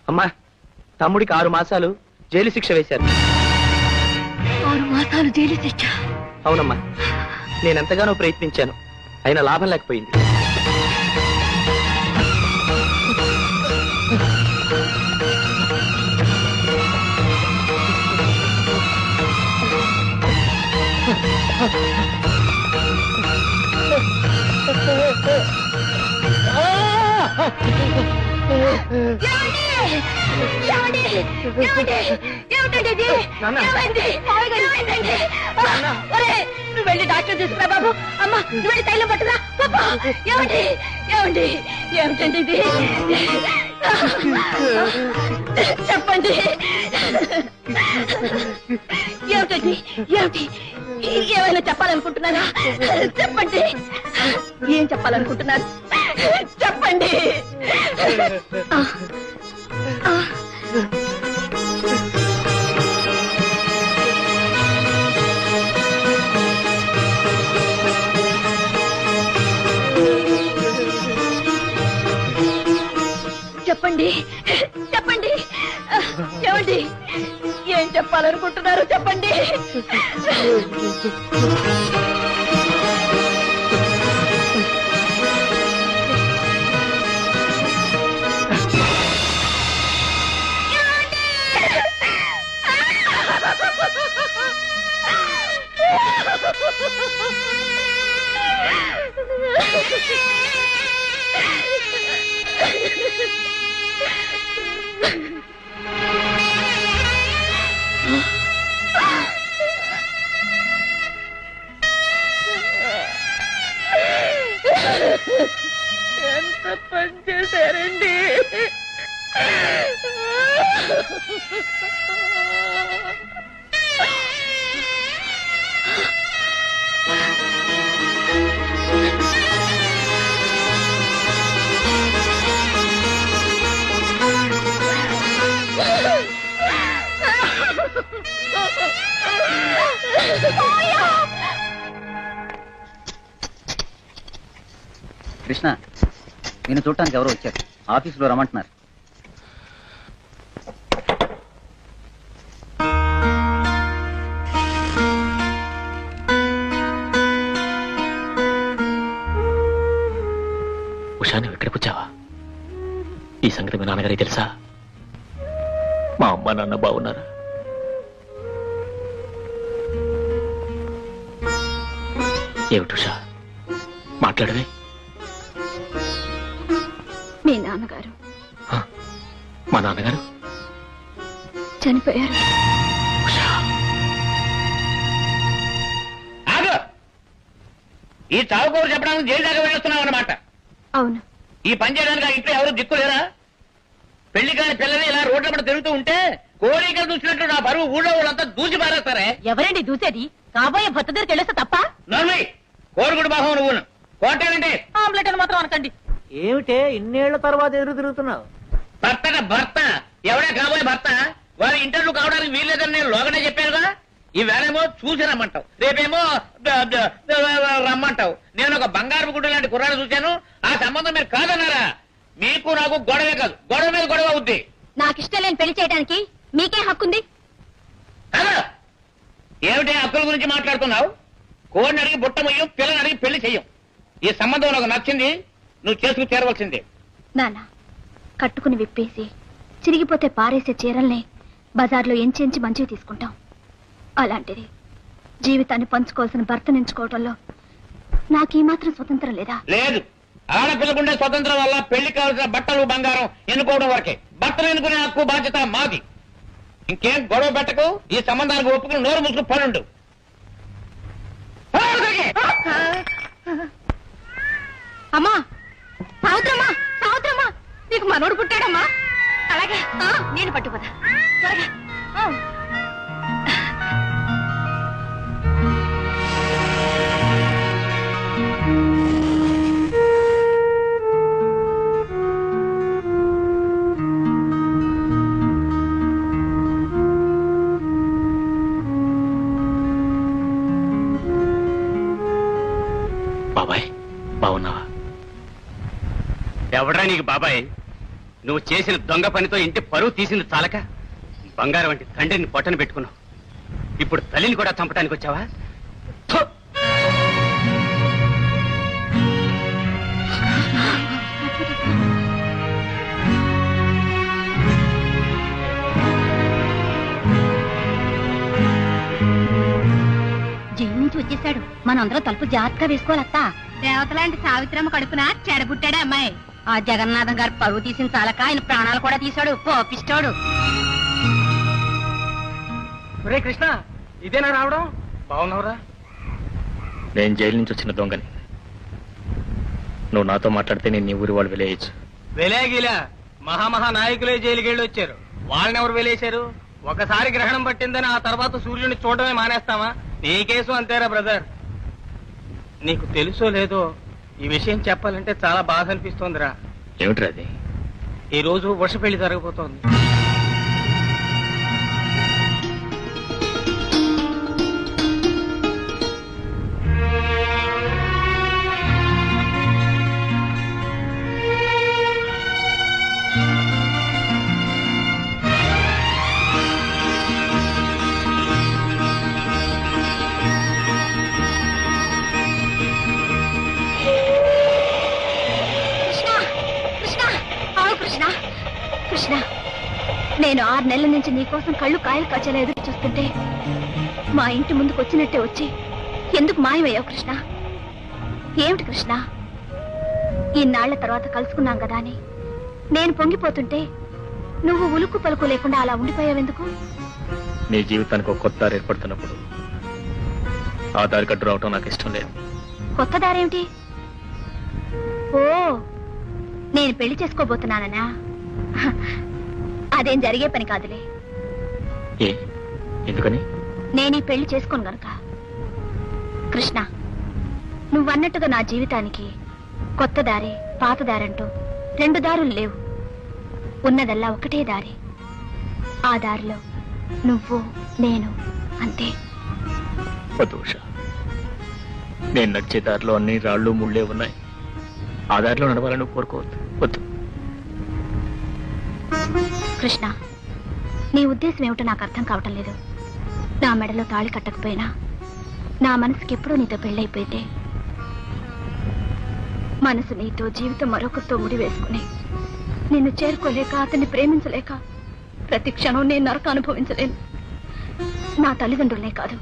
అమ్మా, తమ్ముడికి 6 మాసాలు జైలు శిక్ష వేశారు. 6 మాసాలు జైలు శిక్ష? అవునమ్మా, నేనెంతగానో ప్రయత్నించాను, అయినా లాభం లేకపోయింది. నువ్వు వెళ్ళి డాక్టర్ తీసుకురా బాబు. అమ్మా, నువ్వు వెళ్ళి తైలం పట్టురా బాబా. ఏమండి ఏమండి ఏమిటండి ఇది? చెప్పండి, ఏమిటండి? ఏమిటి? ఏమైనా చెప్పాలనుకుంటున్నారా? చెప్పండి, ఏం చెప్పాలనుకుంటున్నారు? చెప్పండి. చెప్పండి, చెప్పండి, ఏమండి? ఏం చెప్పాలనుకుంటున్నారు? చెప్పండి. ఎంత పని చేశారండి? కృష్ణ, నేను చూడటానికి ఎవరో వచ్చారు. ఆఫీసులో రమ్మంటున్నారు. ఉషా, నువ్వు ఇక్కడికి వచ్చావా? ఈ సంగతి మీ నాన్నగారికి తెలుసా? మా అమ్మ నాన్న బాగున్నారా? ఏమిటి ఉషా, మాట్లాడవే. మీ నాన్నగారు. మా నాన్నగారు చనిపోయారు. ఈ చావుకోరు చెప్పడానికి జైలు దాకా వెళ్ళొస్తున్నావు అన్నమాట. అవును. ఈ పని చేయడానికి ఆ ఇంట్లో ఎవరు దిక్కులేరా? పెళ్లి కాని పిల్లని ఇలా రోడ్ల పడి తిరుగుతూ ఉంటే కోరికలు చూసినట్టు నా బరువు ఊళ్ళో వాళ్ళంతా దూసి పారేస్తారే. ఎవరండి దూసేది? కాబోయే భర్త దగ్గర తెలిస్తే తప్ప? నర్మై, కోరుగుడు బాహం నువ్వు కోటేనంటే ఆమ్లెట్ అని మాత్రం అనకండి. ఏమిటే ఇన్నేళ్ల తర్వాత ఎదురు తిరుగుతున్నావు? భర్తగా భర్త ఎవడే కాబోయే భర్త? వారి ఇంటర్వ్యూ కావడానికి వీల్లేదని నేను లోగనే చెప్పానుగా. ఈవేళేమో చూసి రమ్మంటావు, రేపేమో రమ్మంటావు. నేను ఒక బంగారు గుడ్డు లాంటి కుర్రాన్ని చూశాను, ఆ సంబంధం మీరు కాదన్నారా? మీకు నాకు గొడవే కాదు, గొడవ మీద గొడవ అవుద్ది. నాకు ఇష్టం లేని పెళ్లి చేయడానికి మీకే హక్కుంది. ఏమిటి హక్కుల గురించి మాట్లాడుతున్నావు? కోడిని అడిగి బుట్టమయ్యం, పిల్లని అడిగి పెళ్లి చెయ్యం. ఈ సంబంధం నాకు నచ్చింది, నువ్వు చేసుకు చేరవలసిందే. నాన్న, కట్టుకుని విప్పేసి చిరిగిపోతే పారేసే చీరల్ని బజార్లో ఎంచి మంచివి తీసుకుంటాం. అలాంటిది జీవితాన్ని పంచుకోవాల్సిన భర్తను ఎంచుకోవడంలో నాకీ మాత్రం స్వతంత్రం లేదా? లేదు. ఆడపిల్లకుండే స్వతంత్రం వల్ల పెళ్లి కావాల్సిన బట్టలు బంగారం ఎన్నుకోవడం వరకే. భర్తను ఎన్నుకునే హక్కు బాధ్యత మాది. ఇంకేం గొడవ పెట్టకు. ఈ సంబంధానికి ఒప్పుకుని నోరు ముసుకు పడుండు. అమ్మా, సావిత్రమ్మా, సావిత్రమ్మా, నీకు మనోడు పుట్టాడమ్మా. అలాగే నేను పట్టుకోదా త్వరగా. బాబాయ్, బాగున్నావా? ఎవడ్రా నీకు బాబాయ్? నువ్వు చేసిన దొంగ పనితో ఇంటి పరువు తీసింది చాలక బంగారం వంటి తండ్రిని పొట్టన పెట్టుకున్నావు. ఇప్పుడు తల్లిని కూడా చంపడానికి వచ్చావా? థు! జైలు నుంచి వచ్చేసాడు. మనందరం తలుపు జాగ్రత్తగా వేసుకోవాలత్తా. దేవతలాంటి సావిత్రమ్మ కడుపున చెడబుట్టాడే అమ్మాయి. ఆ జగన్నాథం గారు పరువు తీసిన చాలక ఆయన ప్రాణాలు కూడా తీశాడు. పోపిస్తాడు. ఒరే కృష్ణ, ఇదేనా రావడం? బాగున్నావురా? నేను జైలు నుంచి వచ్చిన దొంగని. నువ్వు నాతో మాట్లాడితే నేను నీ ఊరి వాళ్ళు వెలేయచ్చు. వెలేగిలా మహామహా నాయకులే జైలుకి వెళ్ళి వచ్చారు. వాళ్ళని ఎవరు వెలేశారు? ఒకసారి గ్రహణం పట్టిందని ఆ తర్వాత సూర్యుడిని చూడడమే మానేస్తామా? నీ కేసు అంతేరా బ్రదర్. నీకు తెలుసో లేదో ఈ విషయం చెప్పాలంటే చాలా బాధ అనిపిస్తోందిరా. ఏమిట్రా అది? ఈ రోజు వర్ష పెళ్లి జరగబోతోంది. కృష్ణ, నేను 6 నెలల నుంచి నీకోసం కళ్ళు కాయలు కాచేలా ఎదురు చూస్తుంటే మా ఇంటి ముందుకు వచ్చినట్టే వచ్చి ఎందుకు మాయమయ్యావు కృష్ణ? ఏమిటి కృష్ణ? ఈనాళ్ల తర్వాత కలుసుకున్నాం కదా అని నేను పొంగిపోతుంటే నువ్వు ఉలుకు పలుకు లేకుండా అలా ఉండిపోయావెందుకు? నీ జీవితానికి ఒక కొత్త దారి ఏర్పడుతున్నప్పుడు ఆ దారి కట్టు రావటం నాకు ఇష్టం లేదు. కొత్త దారేమిటి? ఓ, నేను పెళ్లి చేసుకోబోతున్నాననా? అదేం జరిగే పని కాదులే. ఏ, ఎందుకని? నేను ఈ పెళ్లి చేసుకోను గనుక. కృష్ణ, నువ్వన్నట్టుగా నా జీవితానికి కొత్త దారి పాత దారంటూ 2 దారులు లేవు. ఉన్నదల్లా ఒకటే దారి. ఆ దారిలో నువ్వు నేను అంతే. వద్దు ఉషా, నేను నడిచే దారిలో అన్ని రాళ్ళు ముళ్ళే ఉన్నాయి. ఆ దారిలో నడవాలని కోరుకోవద్దు. వద్దు. కృష్ణ, నీ ఉద్దేశం ఏమిటో నాకు అర్థం కావటం లేదు. నా మెడలో తాళి కట్టకపోయినా నా మనసుకి ఎప్పుడూ నీతో పెళ్ళైపోయింది. మనసు నీతో, జీవితం మరొకరితో ముడి వేసుకుని నిన్ను చేరుకోలేక, అతన్ని ప్రేమించలేక ప్రతి క్షణం నేను నరక అనుభవించలేను. నా తల్లిదండ్రులనే కాదు,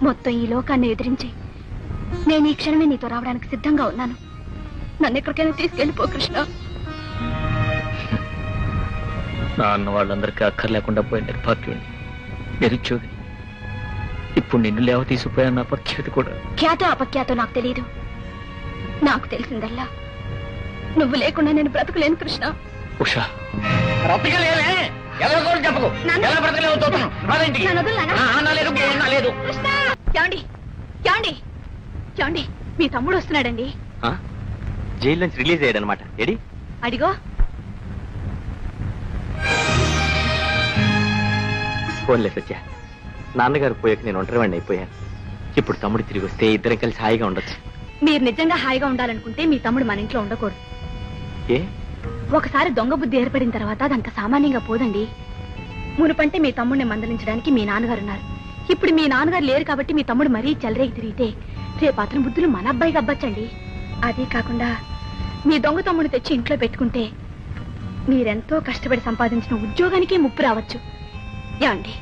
మొత్తం ఈ లోకాన్ని ఎదిరించి నేను ఈ క్షణమే నీతో రావడానికి సిద్ధంగా ఉన్నాను. నన్ను ఎక్కడికైనా తీసుకెళ్ళిపో కృష్ణ. నా అన్న వాళ్ళందరికీ అక్కర్లేకుండా పోయిన నిర్భాగ్యుడిని, నిరుద్యోగి. ఇప్పుడు నిన్ను లేవ తీసుకుపోయాను. నా పఖ్యాతి కూడా. ఖ్యాతో అపఖ్యాతో నాకు తెలియదు. నాకు తెలిసిందల్లా నువ్వు లేకుండా నేను బ్రతకలేను కృష్ణ. ఉషా, బ్రతకలేవే? ఎవరి కూడా చెప్పకు. ఎలా బ్రతకలేవు చూస్తున్నాను. పద ఇంటికి. నన్ను వదలు నాన్న. ఆ, నా లేదు, నా లేదు. కృష్ణ! ఏమండి? ఏమండి? ఏమండి? మీ తమ్ముడు వస్తున్నాడండి. జైలు నుంచి రిలీజ్ అయ్యాడనమాట. ఏడి? అడిగో. ఫోన్లే సత్య, నాన్నగారు పోయాక నేను ఒంటరివాడిని అయిపోయాను. ఇప్పుడు తమ్ముడు తిరిగి వస్తే ఇద్దరం కలిసి హాయిగా ఉండొచ్చు. మీరు నిజంగా హాయిగా ఉండాలనుకుంటే మీ తమ్ముడు మన ఇంట్లో ఉండకూడదు. ఏ? ఒకసారి దొంగ బుద్ధి ఏర్పడిన తర్వాత అదంత సామాన్యంగా పోదండి. మునుపంటే మీ తమ్ముడిని మందలించడానికి మీ నాన్నగారు ఉన్నారు. ఇప్పుడు మీ నాన్నగారు లేరు కాబట్టి మీ తమ్ముడు మరీ చెలరేగి తిరిగితే రేపు అతని బుద్ధులు మన అబ్బాయికి అబ్బచ్చండి. అదే కాకుండా మీ దొంగ తమ్ముడు తెచ్చి ఇంట్లో పెట్టుకుంటే మీరెంతో కష్టపడి సంపాదించిన ఉద్యోగానికి ముప్పు రావచ్చు. యాండి,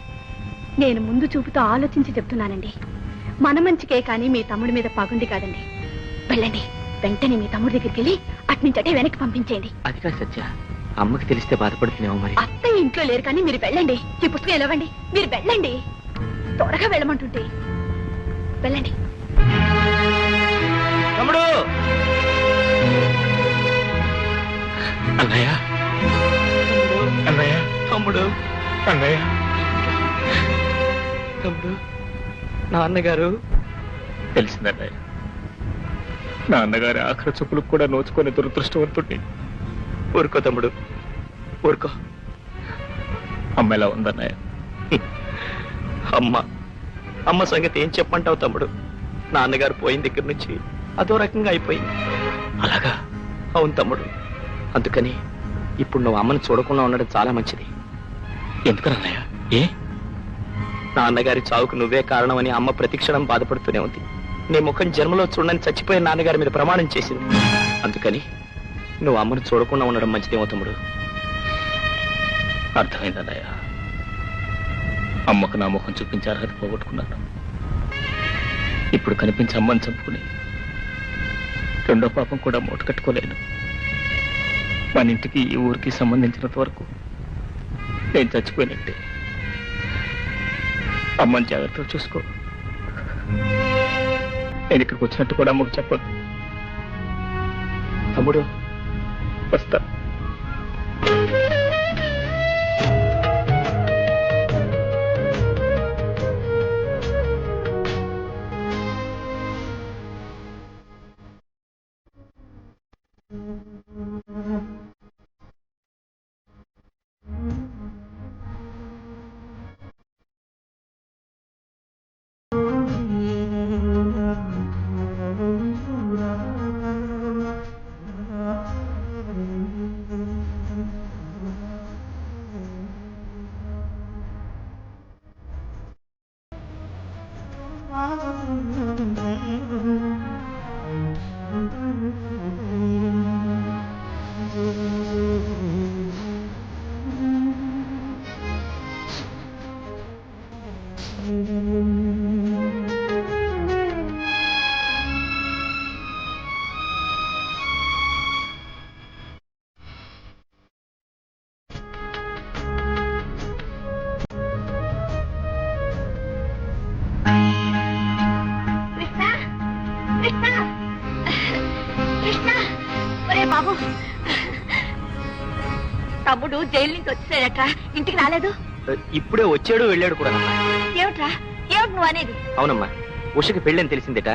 నేను ముందు చూపుతో ఆలోచించి చెప్తున్నానండి. మన మంచికే కానీ మీ తమ్ముడి మీద పగుంది కాదండి. వెళ్ళండి, వెంటనే మీ తమ్ముడి దగ్గరికి వెళ్ళి అట్నుంచటే వెనక్కి పంపించేయండి. అది కాదు సత్య, అమ్మకి తెలిస్తే బాధపడుతున్నావు. మరి అత్తయ్య ఇంట్లో లేరు కానీ మీరు వెళ్ళండి. ఈ పుస్తకం ఎలవండి. మీరు వెళ్ళండి, త్వరగా వెళ్ళమంటుంటే వెళ్ళండి. తమ్ముడు! అన్నయ్య, అన్నయ్య, తమ్ముడు! అన్నయ్య, తమ్ముడు! నాన్నగారు తెలిసిందన్నయ్య. నా అన్నగారి ఆఖరి చూపులకు కూడా నోచుకునే దురదృష్టవంతుడిని. ఊరుకో తమ్ముడు, ఊరుకో. అమ్మ ఎలా ఉందన్నయ్య? అమ్మ సంగతి ఏం చెప్పంటావు తమ్ముడు? నాన్నగారు పోయిన దగ్గర నుంచి అదో రకంగా అయిపోయింది. అలాగా? అవును తమ్ముడు. అందుకని ఇప్పుడు నువ్వు అమ్మని చూడకుండా ఉండడం చాలా మంచిది. ఎందుకు అన్నయ్య? ఏ నాన్నగారి చావుకు నువ్వే కారణమని అమ్మ ప్రతిక్షణం బాధపడుతూనే ఉంది. నీ ముఖం జన్మలో చూడని చచ్చిపోయిన నాన్నగారి మీద ప్రమాణం చేసింది. అందుకని నువ్వు అమ్మను చూడకుండా ఉండడం మంచిదేమో తమ్ముడు. అర్థమైందన్నయ్య. అమ్మకు నా ముఖం చూపించే అర్హత పోగొట్టుకున్నాను. ఇప్పుడు కనిపించి అమ్మని చంపుకుని రెండో పాపం కూడా మూట కట్టుకోలేను. మన ఇంటికి ఈ ఊరికి సంబంధించినంత వరకు నేను చచ్చిపోయినట్టే. అమ్మని జాగ్రత్తగా చూసుకో. నేను ఇక్కడికి వచ్చినట్టు కూడా అమ్మకు చెప్పదు. తమ్ముడు వస్తా. బాబు, తమ్ముడు జైలు నుంచి వచ్చేసాడట, ఇంటికి రాలేదు. ఇప్పుడే వచ్చాడు వెళ్ళాడు కూడా. ఏమిట్రా, ఏమిటి నువ్వు అనేది? అవునమ్మా, ఉషకి పెళ్ళని తెలిసిందిట.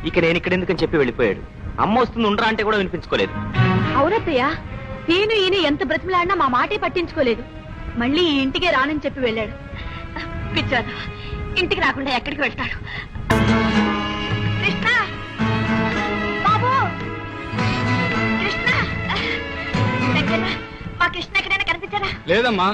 ఇక నేను ఇక్కడ ఎందుకని చెప్పి వెళ్ళిపోయాడు. అమ్మ వస్తుంది ఉండరా అంటే కూడా వినిపించుకోలేదు. అవునత్తయ్య, నేను ఈయన ఎంత బ్రతిమలాడినా మా మాటే పట్టించుకోలేదు. మళ్ళీ ఈ ఇంటికే రానని చెప్పి వెళ్ళాడు. పిచ్చాడు, ఇంటికి రాకుండా ఎక్కడికి వెళ్తాడు? కృష్ణ బాబు, కృష్ణ, మా కృష్ణ ఎక్కడైనా కనిపించారా? లేదమ్మా.